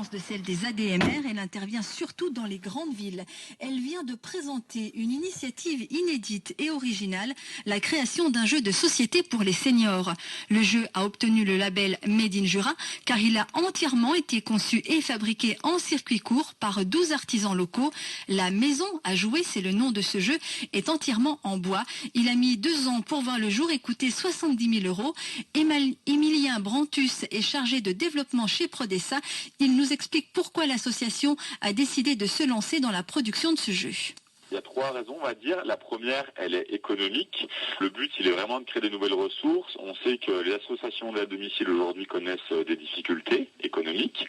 différence de celle des ADMR, elle intervient surtout dans les grandes villes. Elle vient de présenter une initiative inédite et originale, la création d'un jeu de société pour les seniors. Le jeu a obtenu le label Made in Jura car il a entièrement été conçu et fabriqué en circuit court par 12 artisans locaux. La maison à jouer, c'est le nom de ce jeu, est entièrement en bois. Il a mis 2 ans pour voir le jour et coûter 70 000 €. Emilien Brantus est chargé de développement chez Prodessa. Il nous explique pourquoi l'association a décidé de se lancer dans la production de ce jeu. Il y a 3 raisons, on va dire. La première, elle est économique. Le but, il est vraiment de créer de nouvelles ressources. On sait que les associations d'aide à domicile aujourd'hui connaissent des difficultés économiques.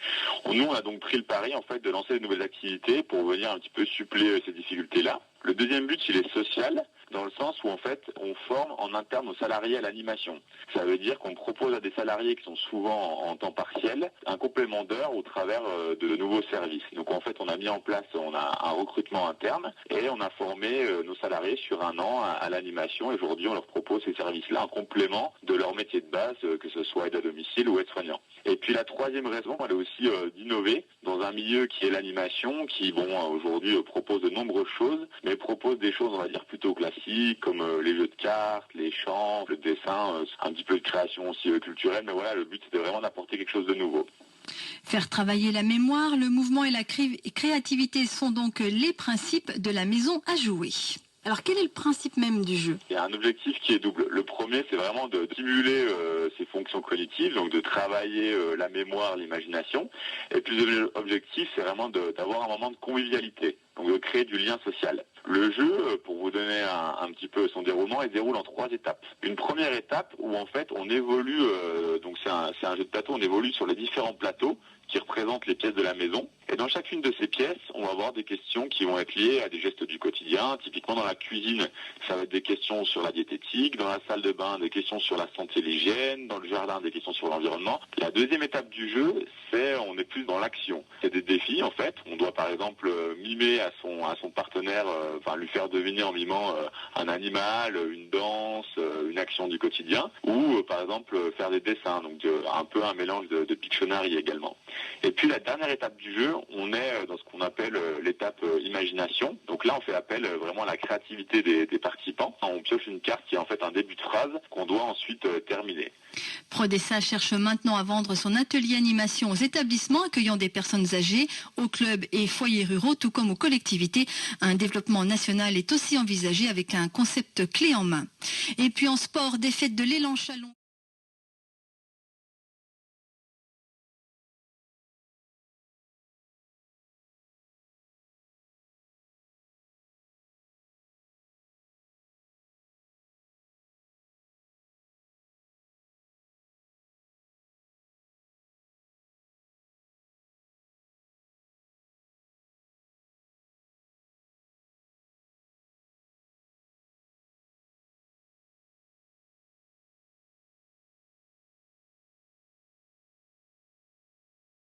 Nous, on a donc pris le pari, en fait, de lancer de nouvelles activités pour venir un petit peu suppléer ces difficultés-là. Le deuxième but, il est social, dans le sens où, en fait, on forme en interne aux salariés à l'animation. Ça veut dire qu'on propose à des salariés qui sont souvent en temps partiel un complément d'heures au travers de nouveaux services. Donc, en fait, on a mis en place, on a un recrutement interne et on a formé nos salariés sur 1 an à l'animation. Et aujourd'hui, on leur propose ces services-là en complément de leur métier de base, que ce soit aide à domicile ou aide-soignant. Et puis, la troisième raison, elle est aussi d'innover dans un milieu qui est l'animation, qui, aujourd'hui propose de nombreuses choses, mais propose des choses, on va dire, plutôt classiques, comme les jeux de cartes, les chants, le dessin, un petit peu de création aussi culturelle. Mais voilà, le but, c'était vraiment d'apporter quelque chose de nouveau. Faire travailler la mémoire, le mouvement et la créativité sont donc les principes de la maison à jouer. Alors quel est le principe même du jeu? Il y a un objectif qui est double. Le premier, c'est vraiment de stimuler ces fonctions cognitives, donc de travailler la mémoire, l'imagination. Et puis l'objectif, c'est vraiment d'avoir un moment de convivialité, donc de créer du lien social. Le jeu, pour vous donner un petit peu son déroulement, il se déroule en 3 étapes. Une première étape où en fait on évolue, donc c'est un jeu de plateau, on évolue sur les différents plateaux qui représentent les pièces de la maison. Et dans chacune de ces pièces, on va avoir des questions qui vont être liées à des gestes du quotidien. Typiquement dans la cuisine, ça va être des questions sur la diététique. Dans la salle de bain, des questions sur la santé et l'hygiène. Dans le jardin, des questions sur l'environnement. La deuxième étape du jeu, on est plus dans l'action. C'est des défis en fait. On doit par exemple mimer à son partenaire, lui faire deviner en mimant un animal, une danse, une action du quotidien. Ou par exemple faire des dessins. Donc un peu un mélange de Pictionary également. Et puis la dernière étape du jeu, on est dans ce qu'on appelle l'étape imagination. Donc là, on fait appel vraiment à la créativité des participants. On pioche une carte qui est en fait un début de phrase qu'on doit ensuite terminer. Prodessa cherche maintenant à vendre son atelier animation aux établissements accueillant des personnes âgées, aux clubs et foyers ruraux, tout comme aux collectivités. Un développement national est aussi envisagé avec un concept clé en main. Et puis en sport, défaite de l'Élan Chalon.